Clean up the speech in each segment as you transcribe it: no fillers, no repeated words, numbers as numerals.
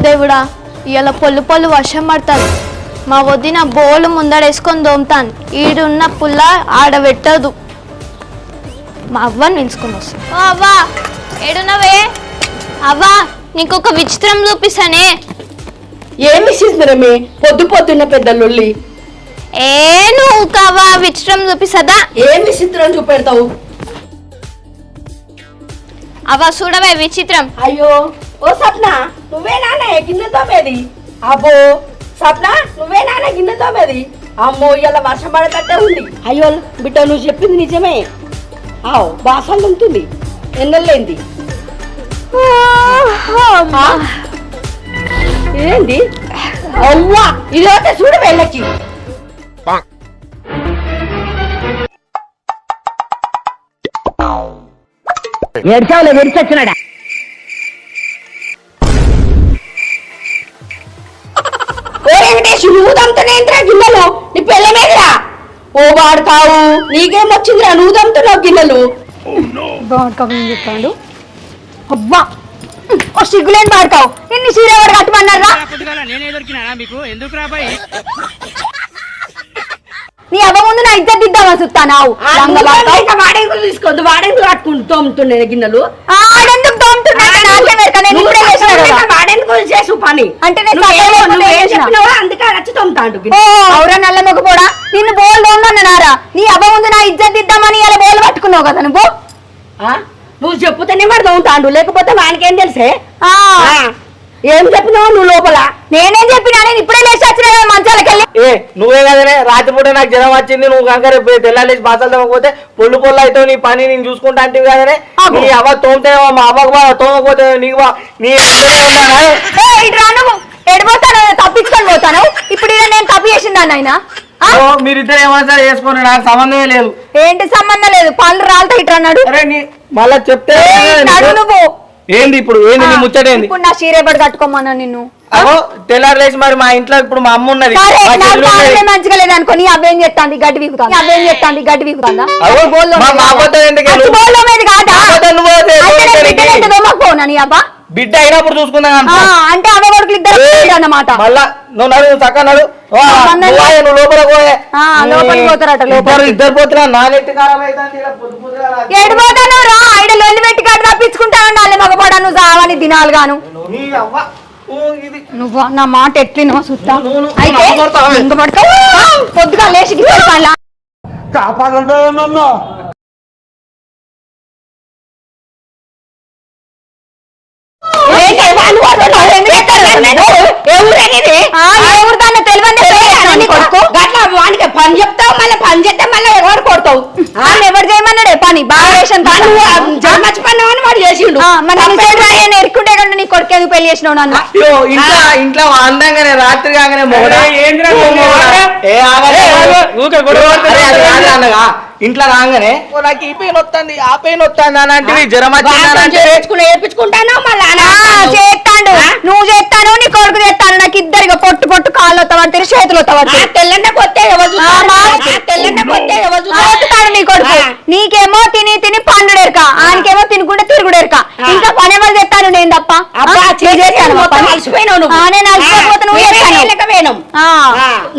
దేవుడా, ఇలా పొల్లు పొల్లు వర్షం పడుతుంది. మా వదిన బోలు ముందడేసుకొని దోముతాను. ఈడున్న పుల్ల ఆడబెట్టదు. మా అవ్వని పిలుచుకొని వస్తాను. ఓ అవ్వా, ఏడున్నవే? అవ్వా, నీకు ఒక విచిత్రం చూపిస్తానే. ఏం విచిత్రమే? పొద్దు పొద్దున్న పెద్ద లొల్లి. నువ్వు కావా విచిత్రం చూపిస్తుందా? ఏం విచిత్రం చూపెడతావు? అవ్వ చూడవే విచిత్రం. అయ్యో ఓ సప్న, నువ్వే నాన్న గిన్నెతో మేది? అబ్బో సప్న, నువ్వే నాన్న గిన్నెతో మేది? అమ్మో ఇలా వర్షం పడతట్టే ఉంది. అయ్యో బిడ్డ, నువ్వు చెప్పింది నిజమే. ఆవు బాసలు ఉంటుంది. ఎన్నెళ్ళైంది? ఏంది అవ్వా? ఇదైతే చూడ వెళ్ళకి. ఏడ్చావులే, విడిచొచ్చినాడా? ఓ వెంకటేష్, నువ్వు దంతునేంద్రా గిన్నెలు? నీ పెళ్ళమేదిరా? ఓ వాడతావు, నీకేమొచ్చిందిరా? నువ్వు దంతున్నావు గిన్నెలు. చెప్పాడు. అబ్బా, ఓ సిగ్గులేని పాడతావు. నిన్ను సీర ఎవరు కట్టమన్నారా? నీ అవ్వ ముందు నా ఇజ్జత్ ఇద్దామని చూస్తానావు. వాడెందుకు తీసుకోవద్దు, వాడెందుకు కట్టుకుంటూ తోముతుండే గిన్నెలు? ఆడెందుకు వాడెందుకు చేసు పని అంటే అందుకే వచ్చి తోముతాడు. అవురా నల్ల మొగపోడా, నిన్ను బోల్ తోమన్నారా? నీ అవ్వ ముందు నా ఇజ్జత్ ఇద్దామని ఇలా బోల్ పట్టుకున్నావు కదా నువ్వు. నువ్వు చెప్పుతేనే మరి తోముతాడు, లేకపోతే వానికేం తెలిసే? ఏం చెప్పినావు నువ్వు లోపల? నేనేం చెప్పినా? నేను ఇప్పుడే లేచి వచ్చిన కదా మంచాలకెళ్ళి. నువ్వే కదనే రాత్రిపూట నాకు జ్వరం వచ్చింది, నువ్వు కంకర తెల్లాలేసి బాసలు తోమకపోతే పొల్లు పొల్లు అయితే నీ పని నేను చూసుకుంటా అంటే కదనే. నీ అవ్వ తోమితే మా అవ్వకు బాగా తోమకపోతే నీకు నీ నువ్వు ఎడిపోతాను, తప్పించుకొని పోతాను. ఇప్పుడు నేను తప్పు చేసిందాన్ని ఆయన. మీరిద్దరు ఏమన్నా చేసుకుని నాకు సంబంధమే లేదు. ఏంటి సంబంధం లేదు? పళ్ళు రాలతా ఇట్లా అన్నాడు. మళ్ళా చెప్తే నువ్వు ఏంది ఇప్పుడు? ఏంది నీ ముచ్చటేంది? ఇప్పుడు నా చీరేపడి కట్టుకోమన్నా నిన్ను. అగో తెల్లారలేసి మరి మా ఇంట్లో ఇప్పుడు మా అమ్మ ఉన్నది. మంచిగా లేదనుకో, నీ అవ్వేం చెప్తాంది? గడ్డి వీకుతాంది. అవ్వేం చెప్తాంది? గడ్డి వీకుతాందా? నీ అబ్బా బిడ్డ అయినప్పుడు చూసుకుందా అంటే అవ్వ కొడుకులు ఇద్దరు అన్నమాట. మళ్ళా నువ్వు నడు చక్క నడు, నువ్వు లోపల లోపలికి పోతారట. లోపల ఇద్దరు పోతున్నా నాలెట్టి ఏడు పోతాను రా. ఆయన లొల్లి పెట్టి కాదు తప్పించుకుంటా ఉండాలి. మగపడా నువ్వు చావని దినాలు గాను. నువ్వు నా మాట ఎట్లినో చూస్తా. అయితే పొద్దుగా లేచి పని చెప్తావు, మళ్ళీ పని చేస్తే మళ్ళీ ఎవరు కొడతావు? ఎవరు చేయమన్నాడే పని? బాగా వేసాను మర్చిపోయినావని వాడు చేసిండు. ఎరుకుంటే కంటే నీ కొడుకు పెళ్లి చేసినావు నన్ను. ఇంట్లో అందంగానే రాత్రి కాగానే ఇంట్లో రాగానే నాకు ఈ పెయిన్ వస్తుంది, ఆ పెయిన్ వస్తుంది అని అంటే జ్వరం ఏర్పించుకుంటాను. చేస్తాడు, నువ్వు చేస్తాను, నీ కొడుకు చేస్తాను. నాకు ఇద్దరిగా పొట్టు పొట్టు కాళ్ళు వస్తాడు, చేతులు వస్తాడు. నీ కొడుకు నీకేమో తిని తిని పండుడేరక, ఆయనకేమో తినుకుంటే తిరుగుడేరక. ఇంకా పని ఎవరు చేస్తాను? నేను తప్ప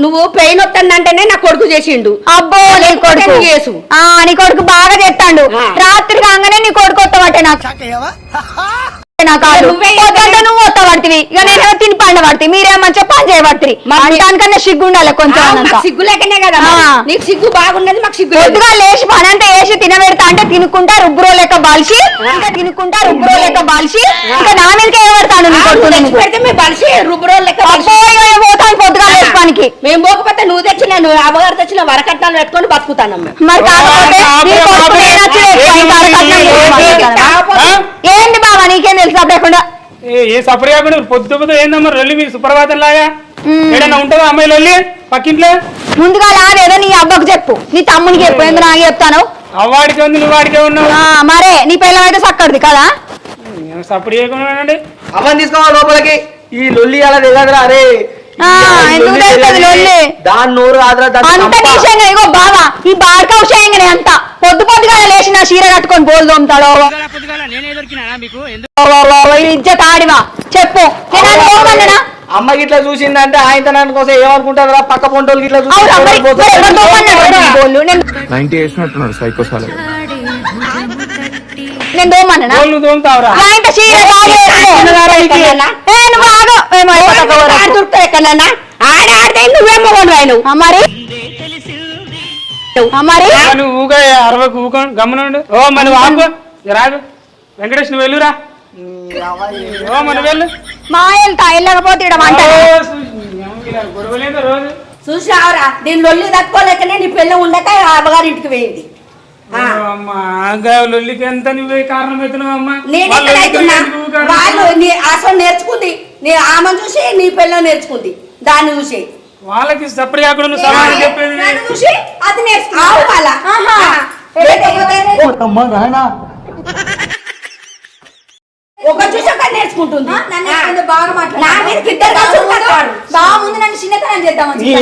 నువ్వు పెయిన్ వస్తుందంటేనే నా కొడుకు చేసిండు. అబ్బో నీ కొడుకు చేసు, నీ కొడుకు బాగా చేస్తాడు. రాత్రి కాగానే నీ కొడుకు వస్తావటే నాకు. నువ్వు వస్తా పడుతుంది, ఇక నేనేమో తిని పండ పడుతుంది. మీరేమో మంచిగా పని చేయబడుతుంది. దానికన్నా సిగ్గు ఉండాలి కొంచెం. సిగ్గు లేకనే కదా నీకు సిగ్గు బాగున్నది, మాకు సిగ్గు. పొద్దుగా లేచి పని అంతా వేసి తినబెడతా అంటే తినుకుంటా రుబ్బురో లెక్క బాల్చి, ఇంకా తినుకుంటా రుబ్బురో లెక్క బాల్చి, ఇంకా నా మీదకే ఏమడతాను నీ కొడుకు పెడితే మేము బలిసి రుబ్బురో లెక్క పోతాను పొద్దుగా లేచి పనికి. మేము పోకపోతే నువ్వు తెచ్చిన, నువ్వు అమ్మగారు తెచ్చిన వరకట్నాలు పెట్టుకొని బతుకుతాను. మరి ఏంటి బాబా నీకేం తెలుసు? అప్పుడేకుండా ఏ సపరి కాకుండా పొద్దు పొద్దు ఏందమ్మా రొల్లి మీ సుప్రభాతం లాగా ఏదైనా ఉంటుందా అమ్మాయి లొల్లి పక్కింట్లో? ముందుగా రాదేదో నీ అబ్బకు చెప్పు, నీ తమ్మునికి చెప్పు. ఎందుకు నాకు చెప్తాను? అవ్వాడికే ఉంది, నువ్వు వాడికే ఉన్నావు. మరే నీ పిల్లం అయితే చక్కడిది కదా. సపరి చేయకుండా అవ్వని తీసుకోవాలి లోపలికి. ఈ లొల్లి అలా తెగదురా. అరే ఎందుకు తెలుస్తుంది లొల్లి? దాని నోరు అంత విషయంగా ఇగో బావా, ఈ బాడక విషయంగానే అంత పొద్దు పొద్దుగా లేచి నా చీర కట్టుకొని బోల్ తోముతాడు. ఇజ్జత్ ఆడివా చెప్పు నేను దోమన్ననా? అమ్మ గిట్లా చూసిందంటే ఆయన తన కోసం ఏమనుకుంటారా పక్క పొంటోళ్ళు గిట్లా అవునా? మరి ఎవరు దోమన్నాడు? బోళ్ళు. నేను దోమన్ననా? వాళ్ళు తోముతావురా మా ఇంట చీర బాగా వేసుకో. ఏ నువ్వు ఆగు. ఏమో అయిపోతావు ఊరకు. దొరుకుతాయి ఎక్కడన్నా ఆడితే నువ్వేమో కొనరాయను ఆ మరి ఆ మరి నువ్వు ఊగా అరవకు ఊక గమ్మునుండు. ఓ మన ఆపు రాదు వెంకటేష్ నువ్వు వెళ్ళురా. ఓ మన వెళ్ళు. మా వెళ్తా వెళ్ళకపోతే ఇక్కడ వంట గొడవలేదు రోజు చూసావరా దీని లొల్లి తట్టుకోలేకనే నీ పిల్ల ఉండక అమ్మగారి ఇంటికి పోయింది అమ్మా లొల్లికి ఎంత నువ్వే కారణం అవుతున్నావు అమ్మా. నేను ఇక్కడ అవుతున్నా వాళ్ళు అసలు నేర్చుకుంది నీ ఆమె చూసి నీ పిల్ల నేర్చుకుంది దాన్ని చూసి వాళ్ళకి సపరేట్ అక్కడ నువ్వు సమాధానం చెప్పేది నన్ను చూసి అది నేర్చుకున్నావు వాళ్ళ ఒక చూసి ఒక నేర్చుకుంటుంది నా మీద ఇద్దరు కలిసి ఉంటారు. బాగా ముందు నన్ను చిన్నతనం చేద్దామని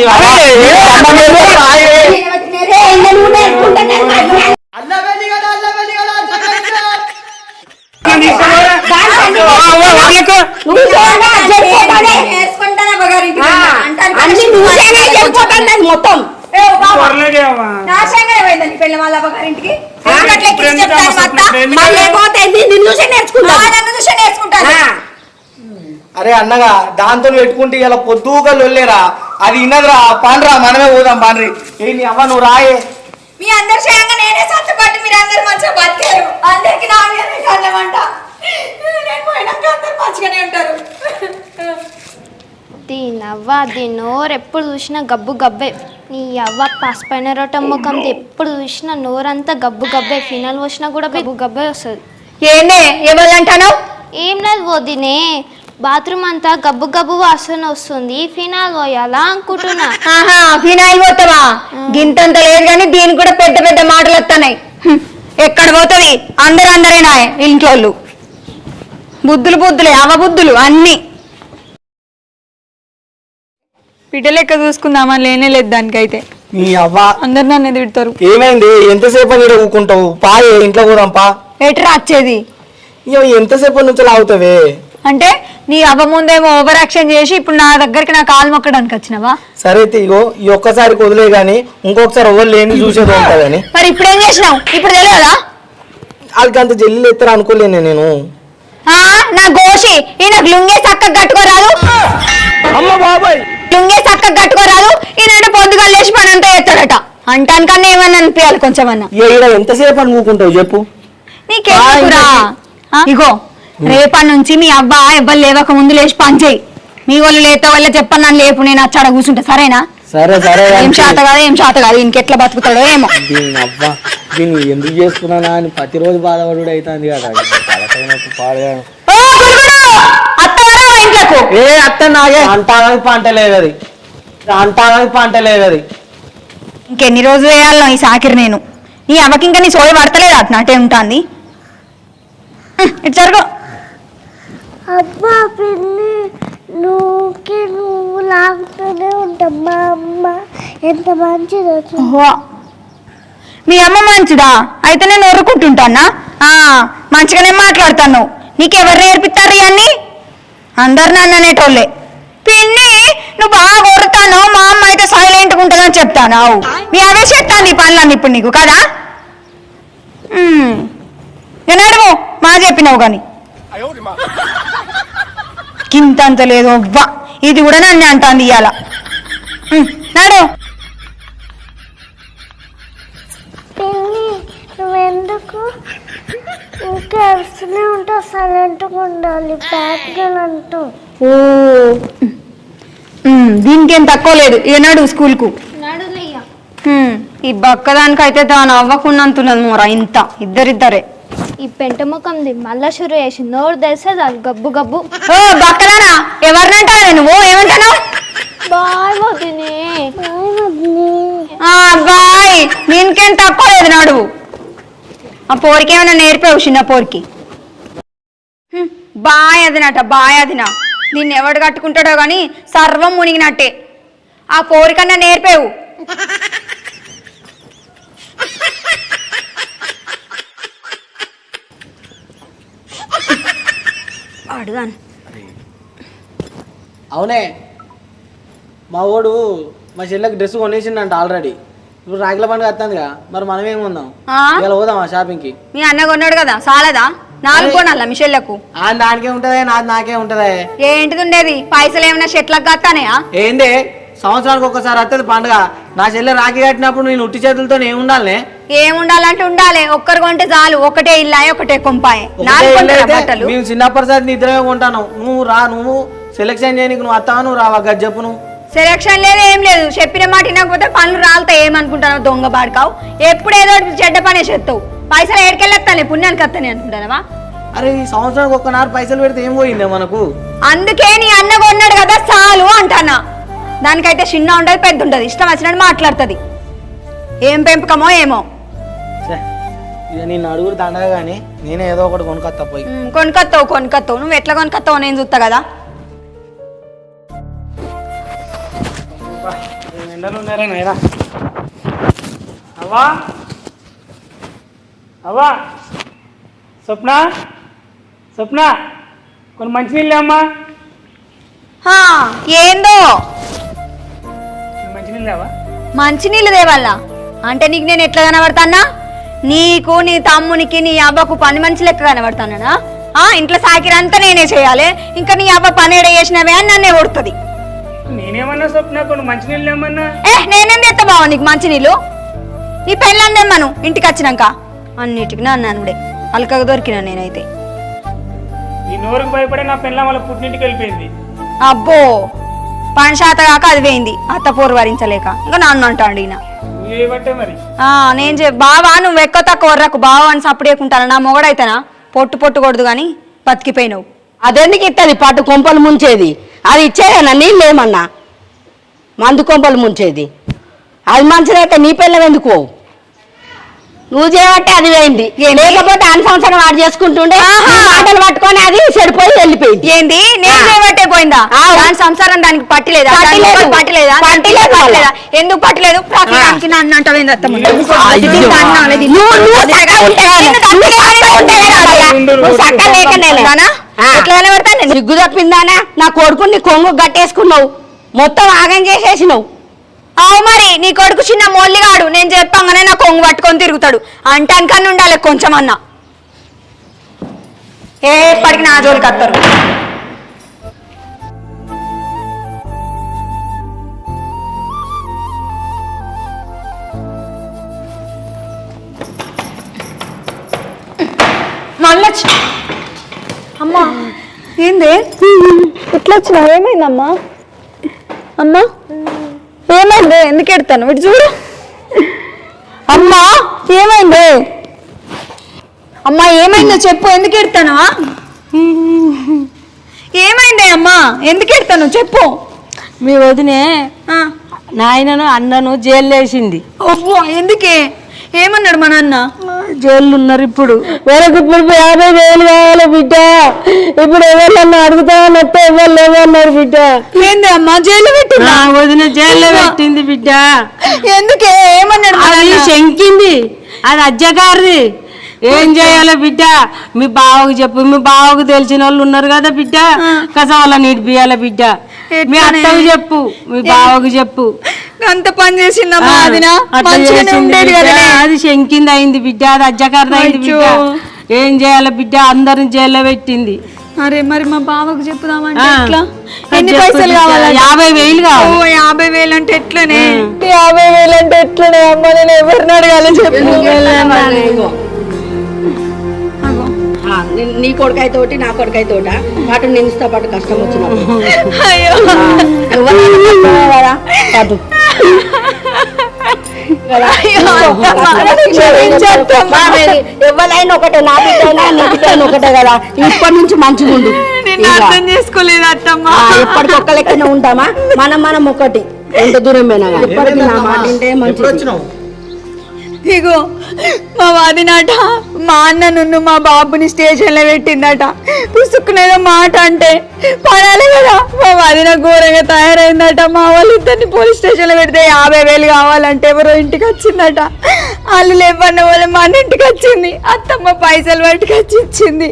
నువ్వు నేర్చుకుంటా అన్ని నువ్వేనే చెప్పుకోతాను నేను మొత్తం అరే అన్నగా దాంతో పెట్టుకుంటే ఇలా పొద్దుగా లొల్లేరా అది ఇన్నదిరా పాండ్రా మనమే పోదాం పాండ్రి ఏ నీ అవ్వ నువ్వు రాయే మీ అందరు చేయంగా నేనే సత్తుపట్టి మీరు అందరు మంచిగా బతికారు అందరికి నా మీదనే కళ్ళమంట నేను పోయినాక అందరు మంచిగానే ఉంటారు దీని అవ్వ దీని నోరు ఎప్పుడు చూసినా గబ్బు గబ్బే నీ అవ్వ పసుపైన రొట్టె ముఖం ఎప్పుడు చూసినా నోరంతా గబ్బు గబ్బే ఫినాల్ వచ్చినా కూడా గబ్బు గబ్బే వస్తుంది ఏందే ఎవరంటాను ఏం లేదు వదినే బాత్రూమ్ అంతా గబ్బు గబ్బు వాసన వస్తుంది ఫినాల్ పోయాలా అనుకుంటున్నా ఆహా ఫినాయిల్ పోతావా గింతంత లేదు కానీ దీనికి కూడా పెద్ద పెద్ద మాటలు వస్తున్నాయి ఎక్కడ పోతుంది అందరేనా ఇంట్లో బుద్ధులే అవబుద్ధులు అన్ని పిట లెక్క చూసుకుందామా లేనే లేదు దానికైతే నీ అవ్వ అందరు నన్ను తిడతారు ఏమైంది ఎంతసేపు నీడ ఊకుంటావు పా ఇంట్లో పోదాం పా ఎట్రా వచ్చేది ఇయ్యో ఎంతసేపు నుంచి లాగుతావే అంటే నీ అవ్వ ముందేమో ఓవర్ యాక్షన్ చేసి ఇప్పుడు నా దగ్గరికి నా కాలు మొక్కడానికి వచ్చినావా సరే ఇగో ఈ ఒక్కసారికి వదిలే గాని ఇంకొకసారి ఎవరు లేని చూసేది ఉంటుందని మరి ఇప్పుడేం చేసినావు ఇప్పుడు తెలియదా వాళ్ళకి అంత జల్లి ఎత్తారు అనుకోలేను నేను నా గోషి ఈయన లుంగే చక్కగా కట్టుకోరాదు అమ్మ బాబాయ్ లుంగే చక్కగా కట్టుకోరాదు ఈయన పొద్దుగా లేచి పని అంతా ఎత్తాడట అంటానికన్నా ఏమన్నా అనిపించాలి కొంచెం అన్న ఈడ ఎంతసేపు అనుకుంటావు చెప్పు నీకేరా ఇగో రేపటి నుంచి మీ అబ్బా ఎవ్వరు లేవక ముందు లేచి పని చేయి మీ వాళ్ళు లేత వల్ల చెప్పని నన్ను లేపు నేను వచ్చాడ కూర్చుంటా సరేనా సరే సరే ఏం శాత కాదు ఇంకెట్లా బతుకుతాడో ఏమో దీన్ని అవ్వ దీన్ని ఎందుకు చేసుకున్నానా అని ప్రతిరోజు బాధపడు అవుతుంది కదా ఏ అత్త నాగే అంటానది పంట లేదు అది ఇంకెన్ని రోజులు వేయాలను ఈ సాకిరి నేను నీ అమ్మకి ఇంకా నీ సోయ పడతలేదు అట్ నాటే ఉంటుంది ఇటు జరుగు అబ్బా పిన్ని నువ్వు లాగుతూనే ఉంటామ్మా అమ్మ ఎంత మంచిదో మీ అమ్మ మంచిదా అయితే నేను ఒరుకుంటుంటానా మంచిగానే మాట్లాడతాను నీకెవరు నేర్పిస్తారు ఇవన్నీ అందరు నన్ను అనేటోళ్ళే పిన్ని నువ్వు బాగా కొడతాను మా అమ్మ అయితే సైలెంట్గా ఉంటుందని చెప్తాను మీ అవే చెప్తాను ఈ పనులన్నీ ఇప్పుడు నీకు కదా నేను అడుగు మా చెప్పినావు కానీ కింతంత లేదు అవ్వ ఇది కూడా నన్ను అంటాను ఇవాళ నాడు పిన్ని నువ్వెందుకు ఇంకా అరుస్తూనే ఉంటావు సైలెంట్గా ఉండాలి బ్యాడ్గా అంటూ ఓ దీనికేం తక్కువ లేదు ఏనాడు స్కూల్కు ఈ బక్కదానికైతే దాని అవ్వకుండాంతున్నది మోరా ఇంత ఇద్దరిద్దరే ఈ పెంట ముఖంది మళ్ళా షురు చేసి నోరు తెస్తే చాలు గబ్బు గబ్బు ఓ బక్కదానా ఎవరినంటావు నువ్వు ఏమంటాను బాయ్ వదినే బాయ్ దీనికేం తక్కువ లేదు నాడు ఆ పోరికి ఏమైనా నేర్పావు చిన్న పోరికి బాయ్ అదినా దీన్ని ఎవడు కట్టుకుంటాడో గాని సర్వం మునిగినట్టే ఆ పోరికన్నా నేర్పావు అడుగాను. అవునే మా వాడు మా చెల్లెకి డ్రెస్ కొనేసిండంట ఆల్రెడీ. ఇప్పుడు రాగిల పండుగ వస్తుందిగా, మరి మనం ఏమి ఉందాం ఇలా పోదామా షాపింగ్కి? మీ అన్న కొన్నాడు కదా చాలదా? 4 కొనాలా మిషన్లకు? దానికే ఉంటదే, నాది నాకే ఉంటదే. ఏంటిది ఉండేది? పైసలు ఏమైనా షెట్లకు కట్టానయా? ఏందే సంవత్సరానికి ఒక్కసారి వస్తుంది పండుగ. నా చెల్లె రాఖీ కట్టినప్పుడు నేను ఉట్టి చేతులతో ఏముండాలనే? ఏముండాలంటే ఉండాలి. ఒక్కరు కొంటే చాలు. ఒకటే ఇల్లాయి ఒకటే కొంపాయి. 4 కొంటారా బట్టలు? మేము చిన్నప్పటి సార్ ఇద్దరమే కొంటాను. నువ్వు రా, నువ్వు సెలెక్షన్ చేయడానికి నువ్వు వస్తావా? నువ్వు రావా? గది చెప్పు. నువ్వు సెలక్షన్ లేదు ఏం లేదు. చెప్పిన మాట వినకపోతే పనులు రాలుతాయి. ఏమనుకుంటావు? దొంగ బాడుకావు. ఎప్పుడు ఏదో చెడ్డ పనే చేస్తావు. పైసలు ఏడుకెళ్ళేస్తాను, పుణ్యానికి వస్తాను అనుకుంటానవా? అరే ఈ సంవత్సరానికి ఒక్కనారు పైసలు పెడితే ఏం పోయిందే మనకు? అందుకే నీ అన్న కొన్నాడు కదా చాలు అంటానా. దానికైతే చిన్న ఉండదు పెద్ద ఉండదు, ఇష్టం వచ్చినట్టు మాట్లాడుతుంది. ఏం పెంపకమో ఏమో. ఇక నేను అడుగురు దండగా కానీ నేనే ఏదో ఒకటి కొనుక్కొస్తా పోయి. కొనుక్కొస్తావు. నువ్వు ఎట్లా కొనుక్కొస్తావు నేను చూస్తా కదా. ఎండలు ఉన్నారా నాయనా? అవ్వా అవ్వా, స్వప్న స్వప్న, కొన్ని మంచినీళ్ళు అమ్మా. ఏందో మంచినీళ్ళు లేవా? మంచినీళ్ళు దేవాలా అంటే నీకు నేను ఎట్లా కనబడతానా? నీకు నీ తమ్మునికి నీ అవ్వకు పని మనిషి లెక్క కనబడతానా? ఇంట్లో సాకిరంతా నేనే చేయాలి. ఇంకా నీ అవ్వ పని ఏడ చేసినవే అని నన్నే కొడుతుంది. నేనేమన్నా స్వప్న, కొన్ని మంచినీళ్ళు ఏమన్నా? నేనేం తెస్తా బావ నీకు మంచినీళ్ళు? నీ పెళ్ళందేమ్మను ఇంటికి వచ్చినాక అన్నిటికి నా అన్నానుడే అలకగా దొరికినా నేనైతే. ఈ నోరుకు భయపడే నా పెళ్ళ వాళ్ళ పుట్టింటికి వెళ్ళిపోయింది. అబ్బో పని శాత కాక అది పోయింది అత్త పోరు వరించలేక. ఇంకా నన్ను అంటాడు ఈయన. ఏబట్టే మరి నేను బావా నువ్వు ఎక్కువ తక్కువ వర్రకు బావా అని సప్పుడేకుంటాను. నా మొగడైతేనా పొట్టు పొట్టు కొడదు కానీ బతికిపోయినావు. అదెందుకు ఇస్తుంది పట్టు కొంపలు ముంచేది? అది ఇచ్చేదన్నా నీళ్ళు ఏమన్నా మందు కొంపలు ముంచేది? అది మంచిదైతే నీ పిల్లలు ఎందుకు నువ్వు చేయబట్టే అది పోయింది. లేకపోతే అన్ని సంవత్సరం వాడు చేసుకుంటుండే ఆటలు పట్టుకొని అది చెడిపోయి వెళ్ళిపోయింది. ఏంది నేను చేయబట్టే పోయిందా? దాని సంసారం దానికి పట్టిలేదా? ఎందుకు పట్టలేదు? నన్ను అంటావేంది అత్తమ్మ? సిగ్గు తప్పిందానా? నా కొడుకుని కొంగు గట్టేసుకున్నావు, మొత్తం ఆగం చేసేసినావు. అవు మరి నీ కొడుకు చిన్న మొల్లిగాడు. నేను చెప్పంగానే నా కొంగు పట్టుకొని తిరుగుతాడు. అంటానికన్నా ఉండాలి కొంచెం అన్నా. ఎప్పటికి నా జోలికి వస్తారు. మళ్ళీ అమ్మా ఏంది ఇట్లా వచ్చినా? ఏమైందమ్మా? అమ్మా ఏమైంది? ఎందుకు ఎడతాను? ఇటు చూడు. అమ్మా ఏమైంది? అమ్మా ఏమైందో చెప్పు. ఎందుకు ఎడతాను? ఏమైంది అమ్మా? ఎందుకు ఎడతాను చెప్పు. మీ వదినే నాయనను అన్నను జైలు వేసింది. ఓహో ఎందుకే? ఏమన్నాడు మా నాన్న? జైలు ఉన్నారు ఇప్పుడు. వేరకు ఇప్పుడు 50,000 కావాలి బిడ్డ. ఇప్పుడు ఎవరన్నా అడుగుతామన్నట్టు ఎవరు లేవన్నారు బిడ్డ. ఏంది అమ్మా జైలు పెట్టింది? వదిన జైల్లో పెట్టింది బిడ్డ. ఎందుకే? ఏమన్నాడు? అది శంకింది, అది అజ్జగారిది. ఏం చేయాలో బిడ్డ మీ బావకు చెప్పు. మీ బావకు తెలిసిన వాళ్ళు ఉన్నారు కదా బిడ్డ, కస వాళ్ళ నీటి బియ్యాల బిడ్డ. మీ అత్తకు చెప్పు, మీ బావకు చెప్పు. అంత పని చేసిందమ్మా. అది శంకింది అయింది బిడ్డ, అది అజ్జగారిది అయింది బిడ్డ. ఏం చేయాలో బిడ్డ? అందరిని జైల్లో పెట్టింది. అరే మరి మా బావకు చెప్పుదామంటే ఎట్లా? ఎన్ని పైసలు కావాలి? 50,000 కావాలి. 50,000 అంటే ఎట్లనే? 50,000 అంటే ఎట్లనే అమ్మ? నేను ఎవరిని అడగాలి చెప్పు. నీ కొడుకైతే ఒకటి, నా కొడుకైతే ఒకట పాటు నిన్నుతో పాటు కష్టం వచ్చినప్పుడు ఎవరైనా ఒకటే, నా బిడ్డైనా నీ బిడ్డైనా ఒకటే కదా. ఇప్పటి నుంచి మంచిగా ఉండు. అర్థం చేసుకోలేదు అత్తమ్మ. ఎప్పటికొక్క లెక్కనే ఉంటామా? మనం ఒకటి ఎంత దూరమైనా ఎప్పటికీ నా మాట ఉంటే మంచిది. ఇగో మా వాదినాట మా అన్న మా బాబుని స్టేషన్లో పెట్టిందట. పుసుకునేదో మాట అంటే పడాలి కదా. మా వాదిన ఘోరంగా తయారైందట. మా వాళ్ళు ఇద్దరిని పోలీస్ స్టేషన్లో పెడితే 50,000 కావాలంటే ఎవరో ఇంటికి వచ్చిందట. వాళ్ళు లేవన్న వాళ్ళు మన ఇంటికి వచ్చింది. అత్తమ్మ పైసలు పట్టుకొచ్చి ఇచ్చింది.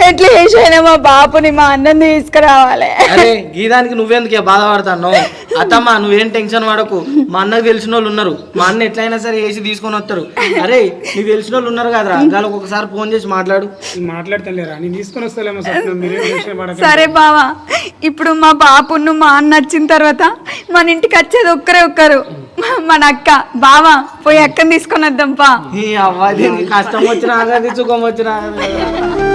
ఎట్లా చేసైనా మా బాపుని మా అన్నం తీసుకురావాలి. అరే గీదానికి నువ్వెందుకే బాధపడతాను? అత్తమ్మ నువ్వేం టెన్షన్ పడకు, మా అన్నకు తెలిసిన వాళ్ళు ఉన్నారు, మా అన్న ఎట్లయినా సరే వేసి తీసుకొని వస్తారు. అరే నీకు తెలిసిన వాళ్ళు ఉన్నారు కదరా, వాళ్ళకి ఒకసారి ఫోన్ చేసి మాట్లాడు. మాట్లాడతాలేరా, నేను తీసుకొని వస్తాలేమో స్వప్నం, మీరేం టెన్షన్ పడకండి. సరే బావా, ఇప్పుడు మా బాపును మా అన్న వచ్చిన తర్వాత మన ఇంటికి వచ్చేది ఒక్కరు మన అక్క. బావా పోయి అక్కని తీసుకొని వద్దాంపా. ఈ అవ్వ దీనికి కష్టం వచ్చినా ఆగదు, సుఖం వచ్చినా ఆగదు.